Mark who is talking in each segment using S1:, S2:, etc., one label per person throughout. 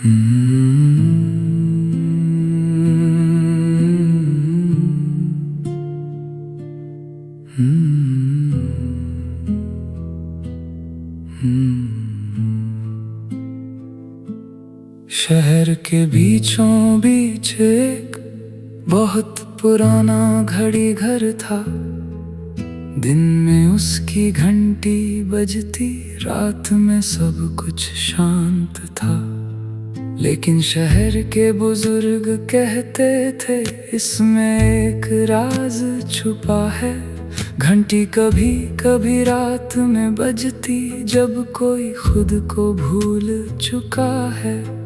S1: शहर के बीचों बीच एक बहुत पुराना घड़ी घर था। दिन में उसकी घंटी बजती, रात में सब कुछ शांत था। लेकिन शहर के बुजुर्ग कहते थे इसमें एक राज छुपा है। घंटी कभी कभी रात में बजती जब कोई खुद को भूल चुका है।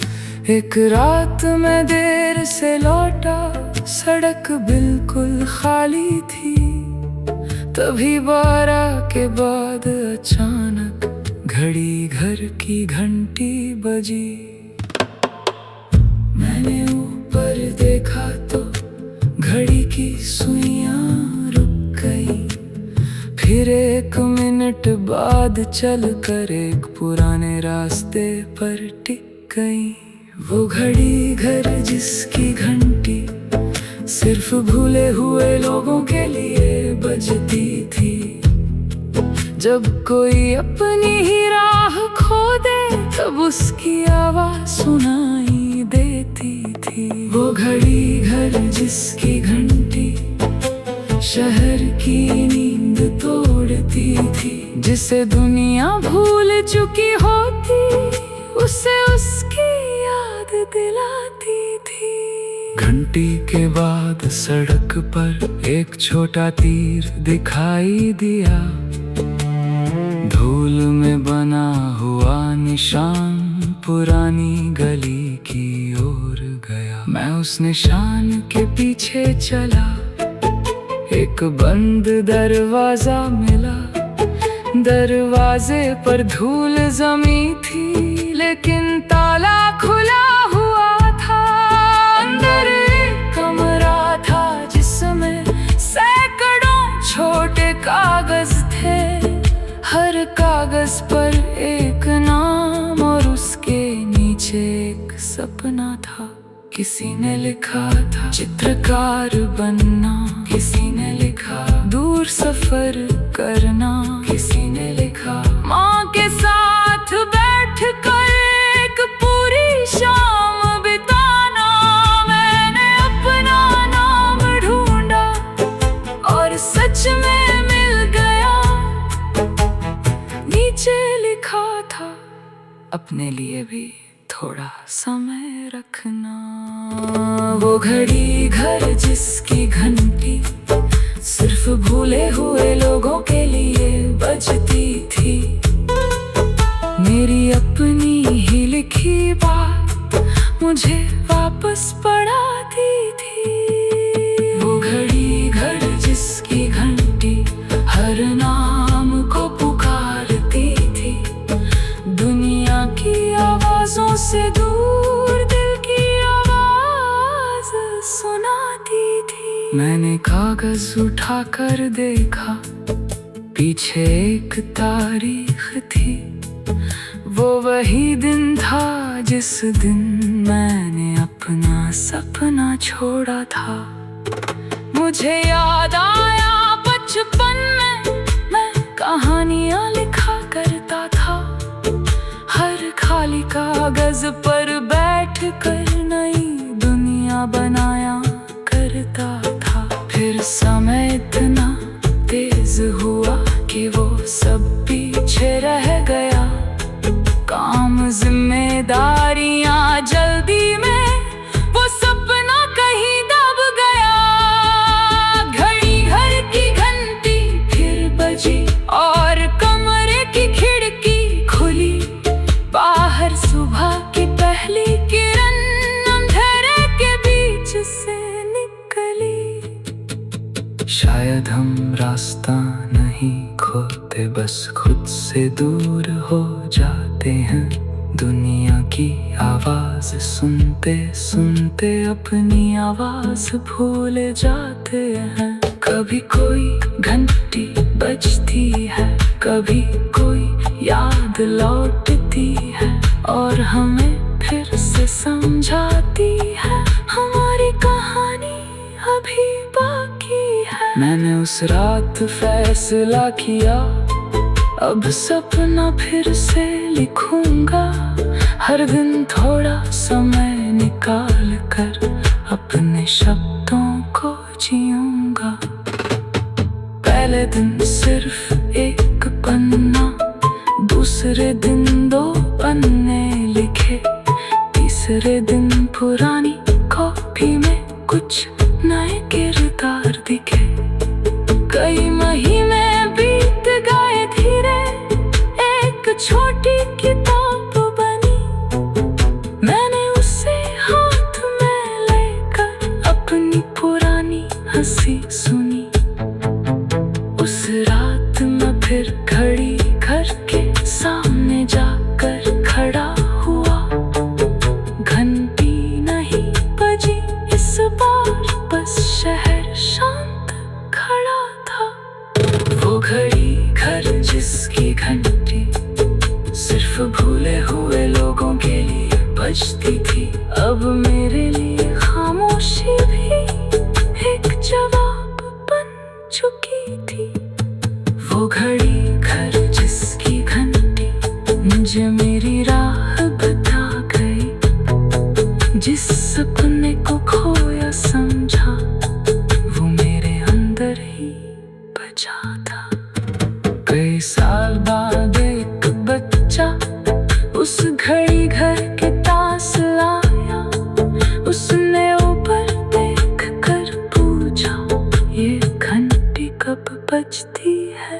S1: एक रात में देर से लौटा, सड़क बिल्कुल खाली थी। तभी 12 के बाद अचानक घड़ी घर की घंटी बजी। मैंने ऊपर देखा तो घड़ी की सुइयां रुक गई। फिर 1 मिनट बाद चलकर एक पुराने रास्ते पर टिक गई। वो घड़ी घर जिसकी घंटी सिर्फ भूले हुए लोगों के लिए बजती थी। जब कोई अपनी ही राह खो दे तब उसकी आवाज सुनाई देती थी। वो घड़ी घर जिसकी घंटी शहर की नींद तोड़ती थी। जिसे दुनिया भूल चुकी होती उसे उसकी याद दिलाती थी। घंटी के बाद सड़क पर एक छोटा तीर दिखाई दिया। धूल में बना हुआ निशान पुरानी गली की ओर गया। मैं उस निशान के पीछे चला, एक बंद दरवाजा मिला। दरवाजे पर धूल जमी थी, लेकिन ताला खुला हुआ था। अंदर एक कमरा था जिसमें सैकड़ों छोटे कागज थे। हर कागज पर एक नाम और उसके नीचे एक सपना था। किसी ने लिखा था चित्रकार बनना, किसी ने लिखा दूर सफर करना, किसी ने लिखा माँ के साथ बैठ कर एक पूरी शाम बिताना। मैंने अपना नाम ढूंढा और सच में मिल गया। नीचे लिखा था अपने लिए भी थोड़ा समय रखना। वो घड़ी घर जिसकी घंटी सिर्फ भूले हुए लोगों के लिए बजती थी। मेरी अपनी ही लिखी बात मुझे वापस पढ़ाती थी। वो घड़ी घर जिसकी घंटी हर नाम को पुकारती थी। दुनिया की आवाजों से दूर दिल की आवाज सुनाती थी। मैंने कागज उठाकर देखा, पीछे एक तारीख थी। वो वही दिन था जिस दिन मैंने अपना सपना छोड़ा था। मुझे याद आया बचपन में मैं कहानियां लिखा करता था। हर खाली कागज पर बैठ कर नई दुनिया बनाया करता था। फिर समय इतना तेज हुआ कि वो सब पीछे रह गया। काम जिम्मेदारियां जल्दी में वो सपना कहीं दब गया। घड़ी घर की घंटी फिर बजी और कमरे की खिड़की खुली। बाहर सुबह की पहली किरण अंधेरे के बीच से निकली। शायद हम रास्ता नहीं खोते, बस खुद से दूर हो जाते हैं। दुनिया की आवाज सुनते सुनते अपनी आवाज भूल जाते हैं। कभी कोई घंटी बजती है, कभी कोई याद लौटती है और हमें फिर से समझाती है हमारी कहानी अभी बाकी है। मैंने उस रात फैसला किया, अब सपना फिर से लिखूंगा। हर दिन थोड़ा समय निकाल कर अपने शब्दों को जीऊंगा। पहले दिन सिर्फ एक पन्ना, दूसरे दिन 2 पन्ने लिखे, तीसरे दिन पुरानी कॉपी में कुछ नए किरदार दिखे। कई महीने बीत गए धीरे, एक छोटी किताब बनी। मैंने उसे हाथ में लेकर अपनी पुरानी हंसी सुनी। उस रात मैं फिर घड़ी घर के सामने जाकर खड़ा हुआ। घंटी नहीं बजी इस बार, बस शहर शांत खड़ा था। वो घड़ी घर जिसकी घंटी सिर्फ भूले हुए लोगों के लिए बजती थी, अब मेरे लिए खामोशी भी एक जवाब बन चुकी थी। वो घड़ी घर जिसकी घंटी मुझे मेरी राह बता गई। जिस सपने को खोया समझा, वो मेरे अंदर ही बचा था। कई साल बाद एक बच्चा उस घड़ी घर के पास लाया। उसने ऊपर देख कर पूछा, ये घंटी कब बजती है?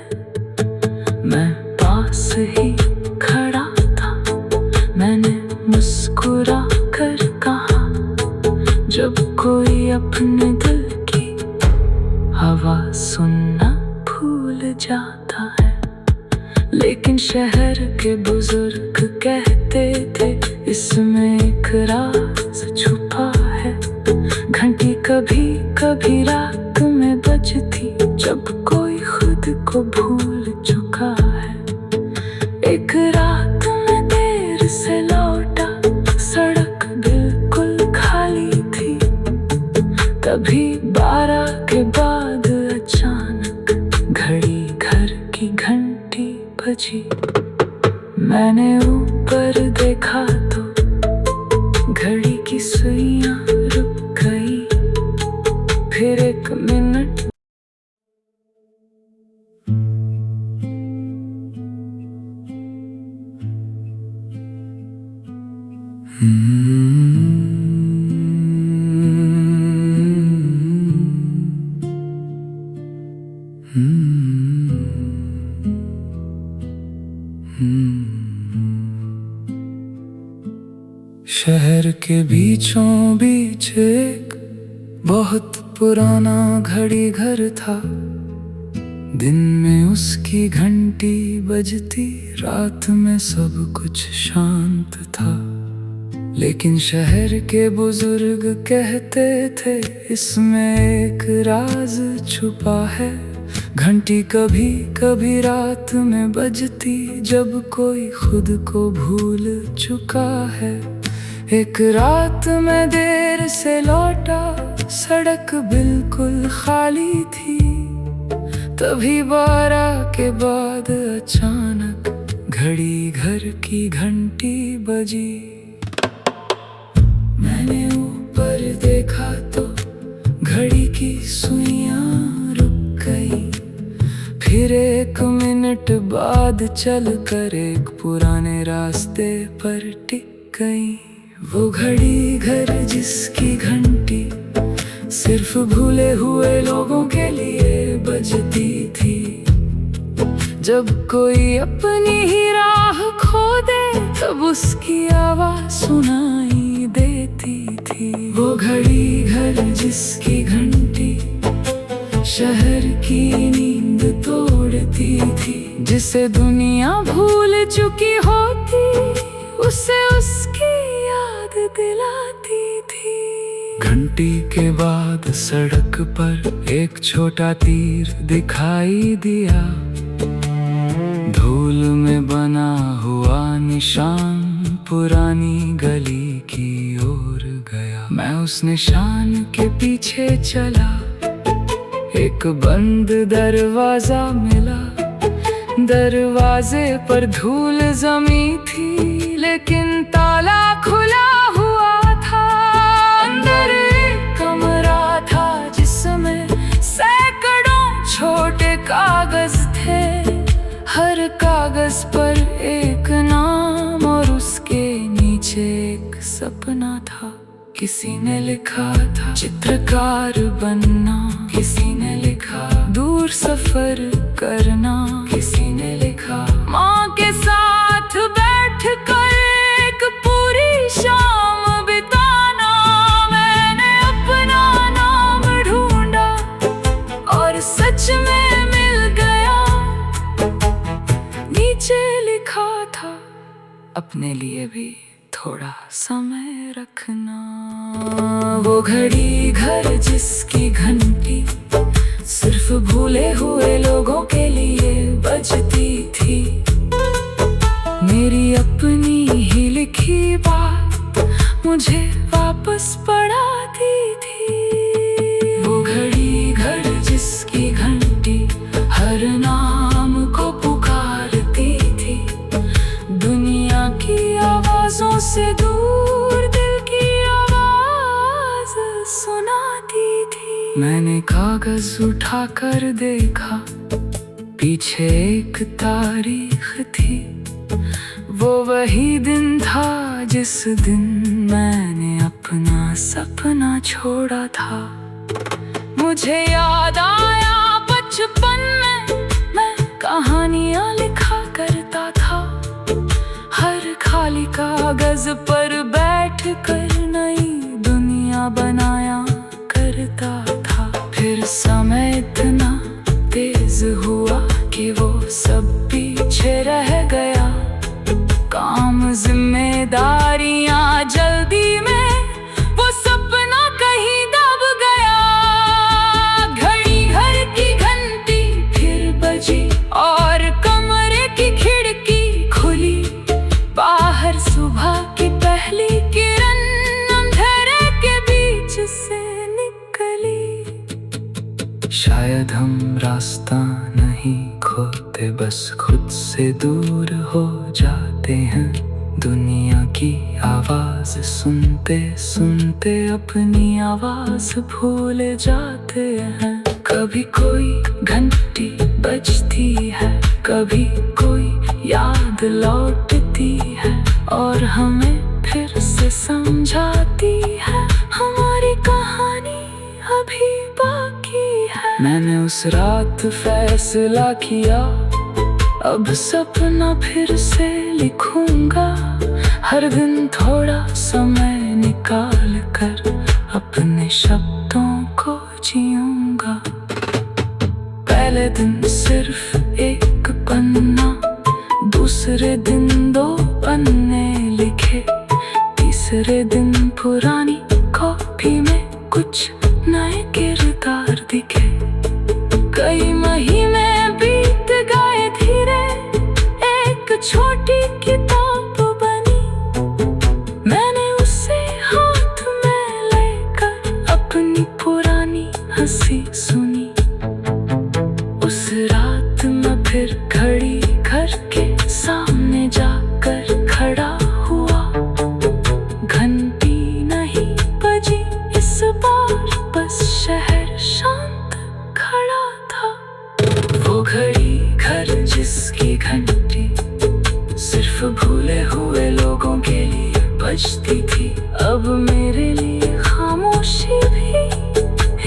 S1: मैं पास ही खड़ा था, मैंने मुस्कुरा कर कहा, जब कोई अपने दिल की आवाज सुनना भूल जाता है। लेकिन शहर के बुजुर्ग कहते थे, इसमें एक राज छुपा है। घंटी कभी कभी रात में बजती, जब कोई खुद को भूल चुका है। एक रात में देर से लौटा, सड़क बिल्कुल खाली थी। तभी 12 के बाद अचानक घड़ी घर की घंटी बजी। मैंने ऊपर देखा तो घड़ी की सुइयां रुक गई। फिर 1 मिनट शहर के बीचों बीच एक बहुत पुराना घड़ी घर था। दिन में उसकी घंटी बजती, रात में सब कुछ शांत था। लेकिन शहर के बुजुर्ग कहते थे, इसमें एक राज छुपा है। घंटी कभी कभी रात में बजती, जब कोई खुद को भूल चुका है। एक रात में देर से लौटा, सड़क बिल्कुल खाली थी। तभी 12 के बाद अचानक घड़ी घर की घंटी बजी। मैंने ऊपर देखा तो घड़ी की सुइयां रुक गई। फिर 1 मिनट बाद चलकर एक पुराने रास्ते पर टिक गई। वो घड़ी घर जिसकी घंटी सिर्फ भूले हुए लोगों के लिए बजती थी। जब कोई अपनी ही राह खो दे, तब उसकी आवाज सुनाई देती थी। वो घड़ी घर जिसकी घंटी शहर की नींद तोड़ती थी। जिसे दुनिया भूल चुकी होती, उसे उसकी याद दिलाती थी। घंटी के बाद सड़क पर एक छोटा तीर दिखाई दिया। धूल में बना हुआ निशान पुरानी गली की ओर गया। मैं उस निशान के पीछे चला, एक बंद दरवाजा मिला। दरवाजे पर धूल जमी थी, लेकिन ताला खुला हुआ था। अंदर एक कमरा था जिसमें सैकड़ों छोटे कागज थे। हर कागज पर एक नाम और उसके नीचे एक सपना था। किसी ने लिखा था चित्रकार बनना, किसी ने लिखा दूर सफर करना, किसी ने लिखा माँ के साथ बैठकर एक पूरी शाम बिताना। मैंने अपना नाम ढूंढा और सच में मिल गया। नीचे लिखा था अपने लिए भी थोड़ा समय रखना। वो घड़ी घर जिसकी घंटी सिर्फ भूले हुए लोगों के लिए बजती थी। मेरी अपनी ही लिखी बात मुझे वापस पढ़ाती थी। वो घड़ी घर जिसकी घंटी हर नाम को पुकारती थी। दुनिया की आवाजों से दूर दिल की आवाज सुनाती थी। मैंने कागज उठाकर देखा, पीछे एक तारीख थी। वो वही दिन था जिस दिन मैंने अपना सपना छोड़ा था। मुझे याद आया बचपन में मैं कहानियां लिखा करता था। हर खाली कागज पर बैठकर नई दुनिया बनाया करता था। फिर समय इतना तेज हुआ कि वो सब पीछे रह गया। काम जिम्मेदारियां जल्दी में वो सपना कहीं दब गया। घड़ी घर की घंटी फिर बजी और कमरे की खिड़की खुली। बाहर सुबह की पहली किरण अंधेरे के बीच से निकली। शायद हम रास्ता नहीं खोते, बस खुद से दूर हो जाते हैं। दुनिया की आवाज सुनते सुनते अपनी आवाज भूल जाते हैं। कभी कोई घंटी बजती है, कभी कोई याद लौटती है और हमें फिर से समझाती है हमारी कहानी अभी बाकी है। मैंने उस रात फैसला किया, अब सपना फिर से लिखूंगा। हर दिन थोड़ा समय निकाल कर अपने शब्दों को जीऊंगा। पहले दिन सिर्फ एक पन्ना, दूसरे दिन 2 पन्ने लिखे, तीसरे दिन पुरानी कॉपी में कुछ नए किरदार दिखे। कई महीने बीत गए धीरे, एक छोटी किताब बनी। मैंने उसे हाथ में लेकर अपनी पुरानी हंसी सुनी। उस रात मैं फिर घड़ी घर के सामने जाकर खड़ा हुआ। घंटी नहीं बजी इस बार, बस शहर शांत खड़ा था। वो घड़ी घर जिसकी घंटी सिर्फ भूले हुए लोगों के लिए बजती थी। अब मेरे लिए खामोशी भी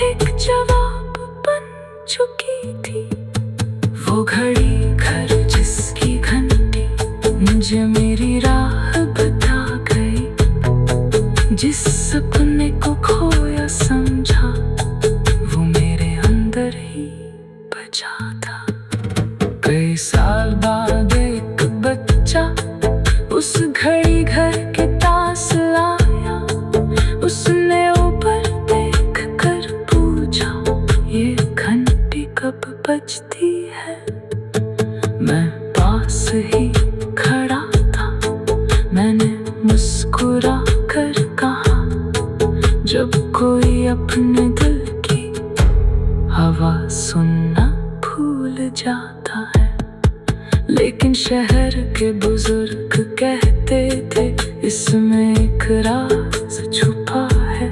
S1: एक जवाब बन चुकी थी। वो घड़ी घर जिसकी घंटी मुझे मेरी राह बता गई। जिस सपने को खोया समझा, वो मेरे अंदर ही बचा था। कई साल बाद एक बच्चा उस घड़ी घर के पास लाया। उसने ऊपर देख कर पूछा, ये घंटी कब बजती है? मैं पास ही खड़ा था, मैंने मुस्कुरा कर कहा जब कोई अपने दिल की आवाज सुनना भूल जाता है। लेकिन शहर के बुजुर्ग कहते थे इसमें एक राज छुपा है।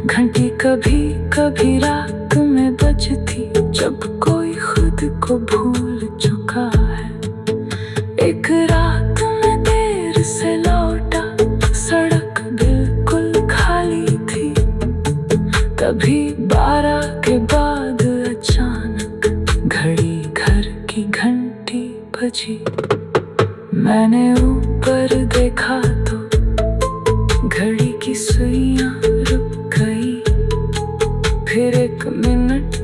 S1: घंटी कभी कभी रात में बजती जब कोई खुद को भूल चुका है। एक रात में देर से लौटा, सड़क बिल्कुल खाली थी। तभी 12 के बाद अचानक घड़ी घर की घंटी बजी। मैंने ऊपर देखा तो घड़ी की सुइयां रुक गई। फिर 1 मिनट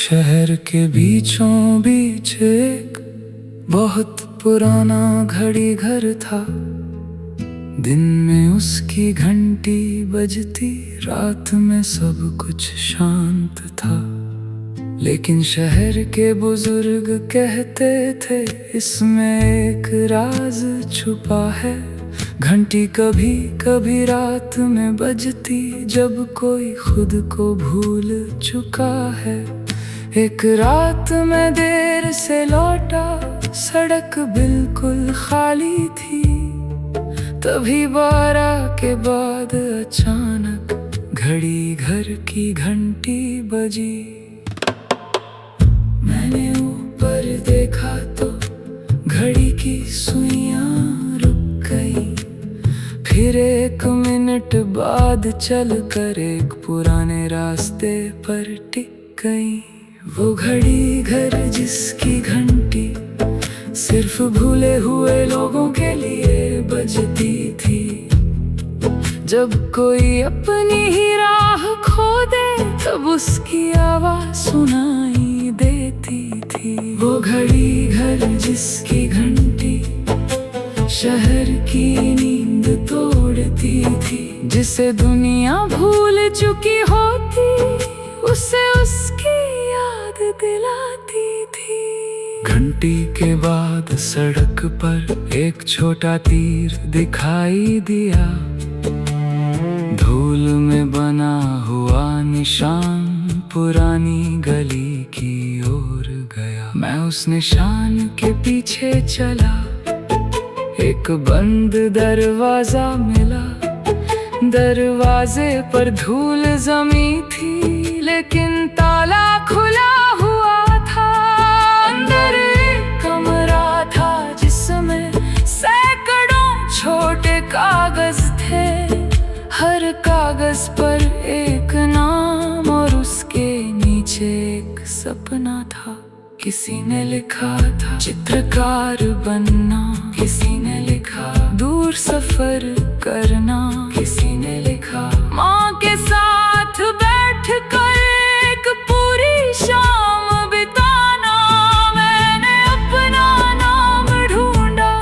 S1: शहर के बीचों बीच एक बहुत पुराना घड़ी घर था। दिन में उसकी घंटी बजती, रात में सब कुछ शांत था। लेकिन शहर के बुजुर्ग कहते थे इसमें एक राज छुपा है। घंटी कभी कभी रात में बजती जब कोई खुद को भूल चुका है। एक रात में देर से लौटा, सड़क बिल्कुल खाली थी। तभी 12 के बाद अचानक घड़ी घर की घंटी बजी। मैंने ऊपर देखा तो घड़ी की सुइयां रुक गई। फिर 1 मिनट बाद चलकर एक पुराने रास्ते पर टिक गई। वो घड़ी घर जिसकी घंटी सिर्फ भूले हुए लोगों के लिए बजती थी। जब कोई अपनी ही राह खो दे तब उसकी आवाज सुनाई देती थी। वो घड़ी घर जिसकी घंटी शहर की नींद तोड़ती थी। जिसे दुनिया भूल चुकी होती उसे उसकी याद दिलाती थी। घंटी के बाद सड़क पर एक छोटा तीर दिखाई दिया। धूल में बना हुआ निशान पुरानी गली की ओर गया। मैं उस निशान के पीछे चला, एक बंद दरवाजा मिला। दरवाजे पर धूल जमी थी, लेकिन ताला खुला हुआ था। अंदर एक कमरा था जिसमें सैकड़ों छोटे कागज थे। हर कागज पर एक नाम और उसके नीचे एक सपना था। किसी ने लिखा था चित्रकार बनना, किसी ने लिखा दूर सफर करना, किसी ने लिखा माँ के साथ बैठकर एक पूरी शाम बिताना। मैंने अपना नाम ढूंढा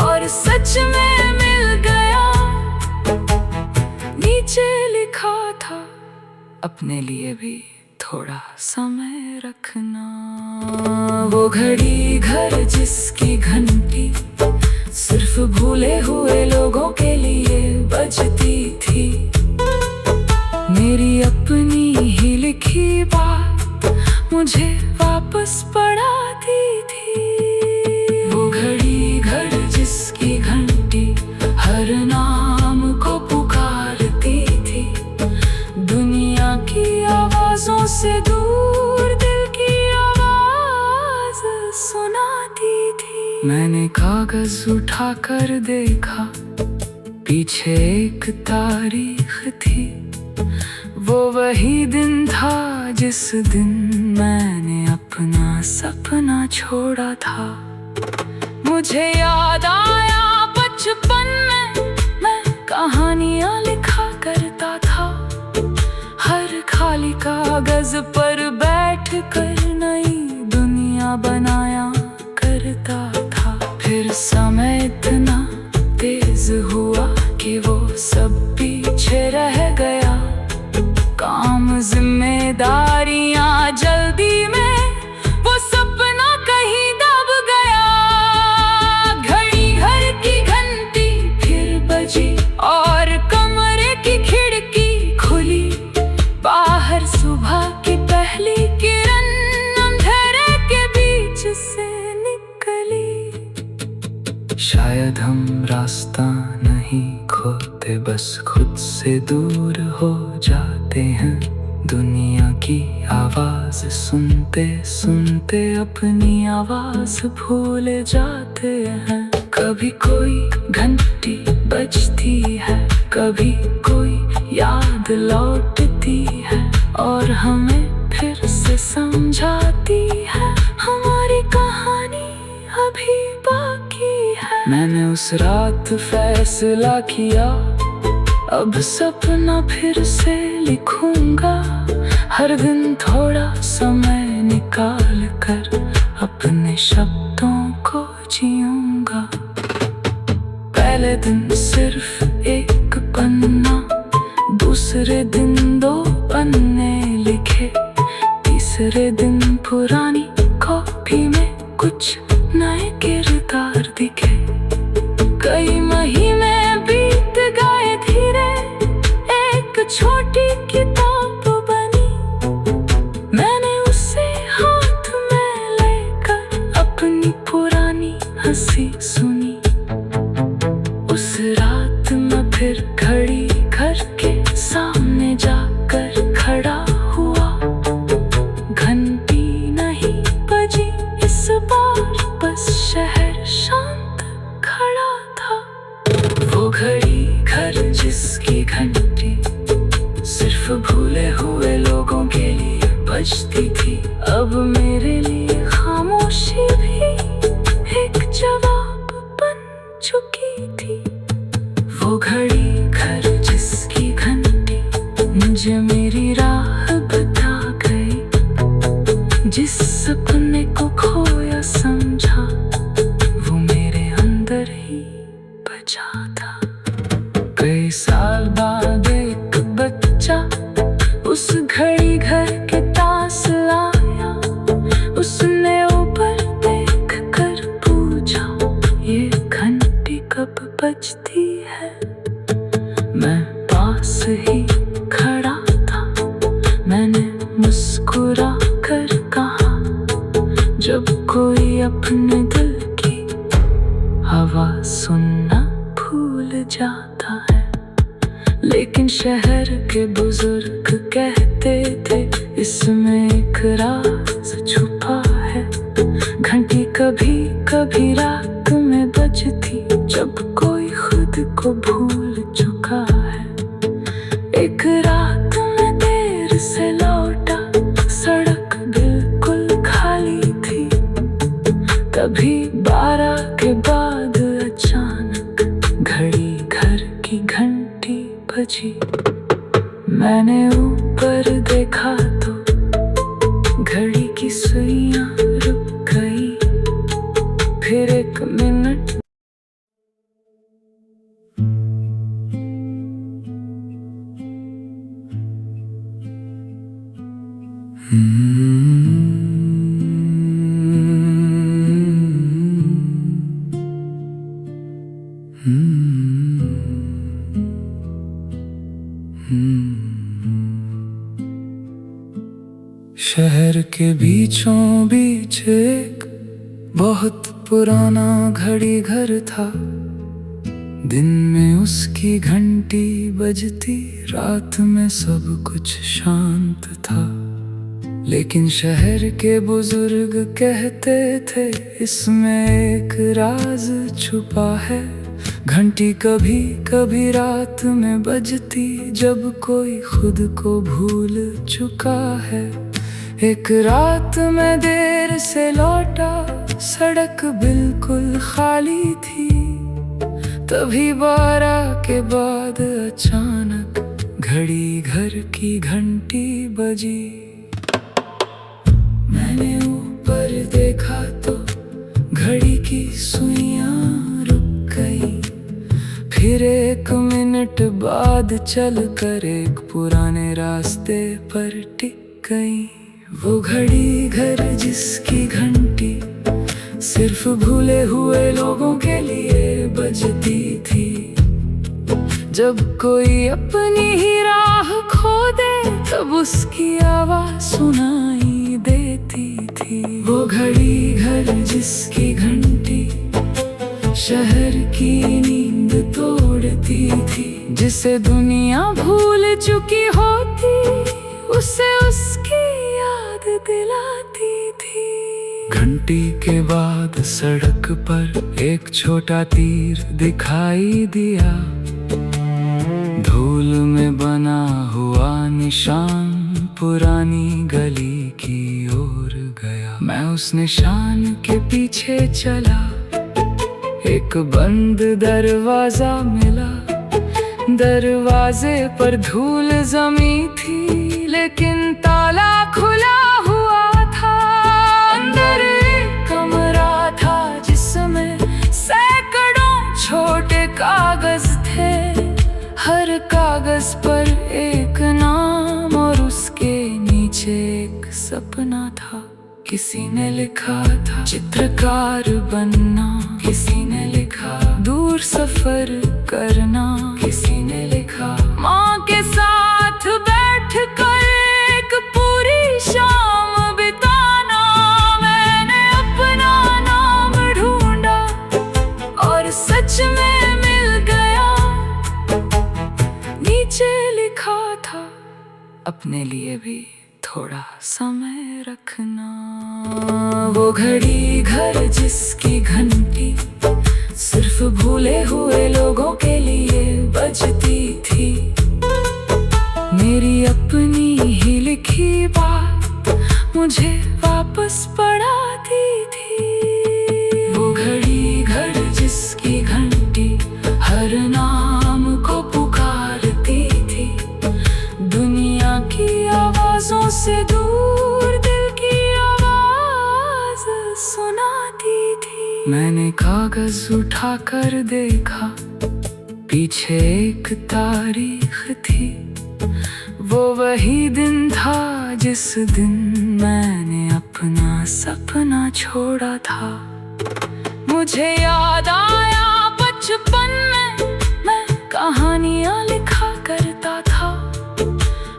S1: और सच में मिल गया। नीचे लिखा था अपने लिए भी थोड़ा समय रखना। वो घड़ी घर जिसकी घंटी सिर्फ भूले हुए लोगों के लिए बजती थी। मेरी अपनी ही लिखी बात मुझे वापस पढ़ाती थी। वो घड़ी घर जिसकी घंटी हर नाम को पुकारती थी। दुनिया की आवाजों से दूर दिल की आवाज सुनाती थी। मैंने कागज उठाकर देखा, पीछे एक तारीख थी। वो वही दिन था जिस दिन मैंने अपना सपना छोड़ा था। मुझे याद आया बचपन में मैं कहानियां लिखा करता था। हर खाली कागज पर बैठ नहीं खोते, बस खुद से दूर हो जाते हैं। दुनिया की आवाज सुनते सुनते अपनी आवाज भूल जाते हैं। कभी कोई घंटी बजती है, कभी कोई याद लौटती है और हमें फिर से समझाती है हमारी कहानी अभी बाकी है। मैंने उस रात फैसला किया, अब सपना फिर से लिखूंगा। हर दिन थोड़ा समय निकाल कर अपने शब्दों को जीऊंगा। पहले दिन सिर्फ एक पन्ना, दूसरे दिन 2 पन्ने लिखे, तीसरे दिन पुरानी कॉपी में कुछ नए किरदार दिखे। कई महीने बीत गए धीरे, एक छोटी किताब बनी। मैंने उसे हाथ में लेकर अपनी पुरानी हंसी सुनी। उस रात मैं फिर घड़ी घर के सामने जाकर खड़ा हुआ। घंटी नहीं बजी इस बार, बस शहर शांत खड़ा था। वो घड़ी घर जिसकी घंटी सिर्फ भूले हुए लोगों के लिए बजती थी, अब मेरे लिए खामोशी भी एक जवाब बन चुकी थी। वो घड़ी घर जिसकी घंटी मुझे मेरी राह बता गई। जिस सपने को खोया समझा, वो मेरे अंदर ही बचा था। कई साल बाद एक बच्चा उस घड़ी घर के पास लाया। उसने ऊपर देख कर पूछा, ये घंटी कब बजती है? मैं पास ही खड़ा था, मैंने मुस्कुरा कर कहा, जब कोई अपने दिल की आवाज सुनना भूल जाता है। लेकिन शहर के बुजुर्ग कहते थे, इसमें एक राज छुपा है। घंटी कभी कभी रात में बजती, जब कोई खुद को भूल चुका है। एक रात में देर से लौटा, सड़क बिल्कुल खाली थी। तभी 12 के बाद अचानक घड़ी घर की घंटी बजी। मैंने ऊपर देखा तो घड़ी की सुइयां रुक गई। फिर 1 मिनट शहर के बीचों बीच एक बहुत पुराना घड़ी घर था। दिन में उसकी घंटी बजती, रात में सब कुछ शांत था। लेकिन शहर के बुजुर्ग कहते थे, इसमें एक राज छुपा है। घंटी कभी कभी रात में बजती, जब कोई खुद को भूल चुका है। एक रात में देर से लौटा, सड़क बिल्कुल खाली थी। तभी 12 के बाद अचानक घड़ी घर की घंटी बजी। मैंने ऊपर देखा तो घड़ी की सुइयां रुक गई। फिर 1 मिनट बाद चलकर एक पुराने रास्ते पर टिक गई। वो घड़ी घर जिसकी घंटी सिर्फ भूले हुए लोगों के लिए बजती थी। जब कोई अपनी ही राह खो दे, तब उसकी आवाज सुनाई देती थी। वो घड़ी घर जिसकी घंटी शहर की नींद तो होती थी, जिसे दुनिया भूल चुकी होती, उसे उसकी याद दिलाती थी। घंटी के बाद सड़क पर एक छोटा तीर दिखाई दिया, धूल में बना हुआ निशान पुरानी गली की ओर गया। मैं उस निशान के पीछे चला, एक बंद दरवाजा मिला। दरवाजे पर धूल जमी थी, लेकिन ताला खुला हुआ था। अंदर एक कमरा था जिसमें सैकड़ों छोटे कागज थे, हर कागज पर एक नाम और उसके नीचे एक सपना था। किसी ने लिखा था चित्रकार बनना, किसी ने लिखा दूर सफर करना, किसी ने लिखा माँ के साथ बैठकर एक पूरी शाम बिताना। मैंने अपना नाम ढूंढा और सच में मिल गया। नीचे लिखा था अपने लिए भी थोड़ा समय रखना। वो घड़ी घर जिसकी घंटी सिर्फ भूले हुए लोगों के लिए बजती थी, मेरी अपनी ही लिखी बात मुझे वापस पढ़ाती थी। वो घड़ी घर जिसकी घंटी हर नाम को पुकारती थी, दुनिया की आवाजों से दूर दिल की आवाज सुनाती थी। मैंने कागज उठाकर देखा, पीछे एक तारीख थी। वो वही दिन था जिस दिन मैंने अपना सपना छोड़ा था। मुझे याद आया बचपन में मैं कहानियां लिखा करता था,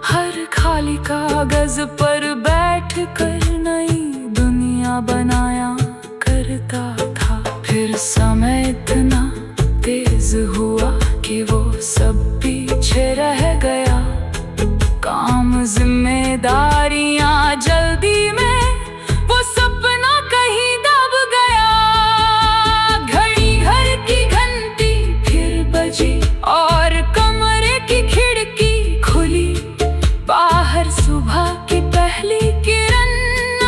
S1: हर खाली कागज पर बैठकर नई दुनिया बनाया करता था। फिर समय इतना तेज हुआ कि वो सब पीछे रह गया। काम जिम्मेदारियां जल्दी में वो सपना कहीं दब गया। घड़ी घर की घंटी फिर बजी और कमरे की खिड़की खुली। बाहर सुबह की पहली किरण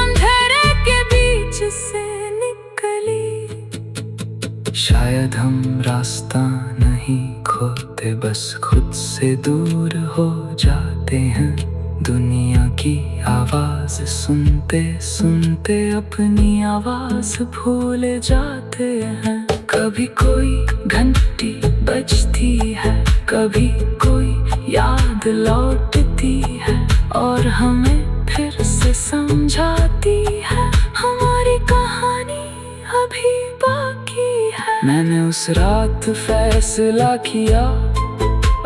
S1: अंधेरे के बीच से निकली। शायद हम रास्ता नहीं खोते, बस खुद से दूर हो जाते हैं। दुनिया की आवाज सुनते सुनते अपनी आवाज भूल जाते हैं। कभी कोई घंटी बजती है, कभी कोई याद लौटती है और हमें फिर से समझाती है हमारी कहानी अभी बाकी है। मैंने उस रात फैसला किया,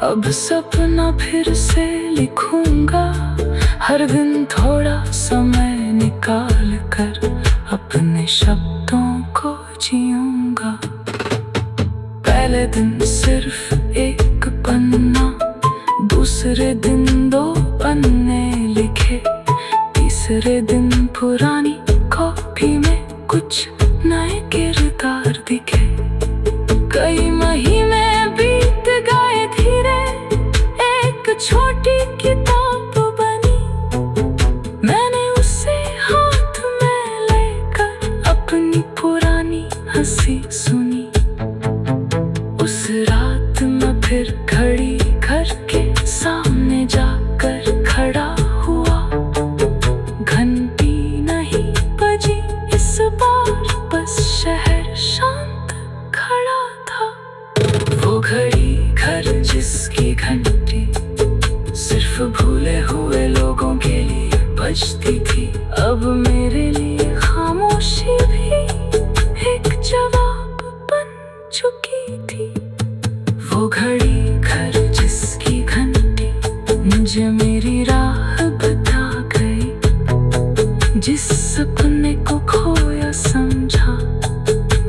S1: अब सपना फिर से लिखूंगा। हर दिन थोड़ा समय निकाल कर अपने शब्दों को जीऊंगा। पहले दिन सिर्फ एक पन्ना, दूसरे दिन 2 पन्ने लिखे, तीसरे दिन पुरानी कॉपी में कुछ नए किरदार दिखे। कई महीने बीत गए धीरे, एक छोटी किताब बनी। मैंने उसे हाथ में लेकर अपनी पुरानी हंसी सुनी। उस रात मैं फिर घड़ी घर के सामने जाकर खड़ा हुआ। घंटी नहीं बजी इस बार, बस शहर शांत खड़ा था। वो घड़ी घर जिसकी घंटी सिर्फ भूले हुए लोगों के लिए बजती थी, अब मेरे लिए खामोशी भी एक जवाब बन चुकी थी। वो घड़ी घर जिसकी घंटी मुझे मेरी राह बता गई। जिस सपने को खोया समझा,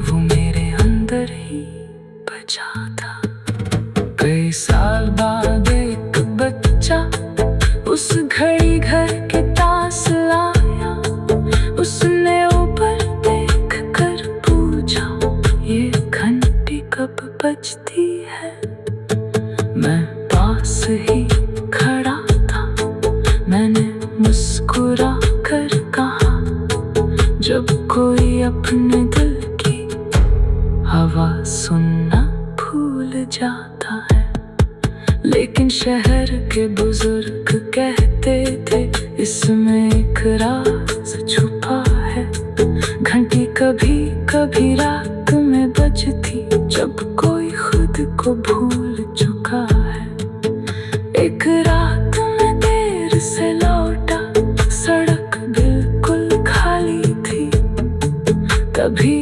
S1: वो मेरे अंदर ही बचा था। कई साल बाद एक बच्चा उस घड़ी घर के पास लाया। उसने ऊपर देख कर पूछा, ये घंटी कब बजती है? मैं पास ही खड़ा था, मैंने मुस्कुरा कर कहा, जब कोई अपने दिल की आवाज सुनना भूल जाता है। लेकिन शहर के बुजुर्ग कहते थे, इसमें एक राज छुपा है। घंटी कभी कभी रात में बजती, जब कोई खुद को भूल चुका है। एक रात में देर से लौटा, सड़क बिल्कुल खाली थी। तभी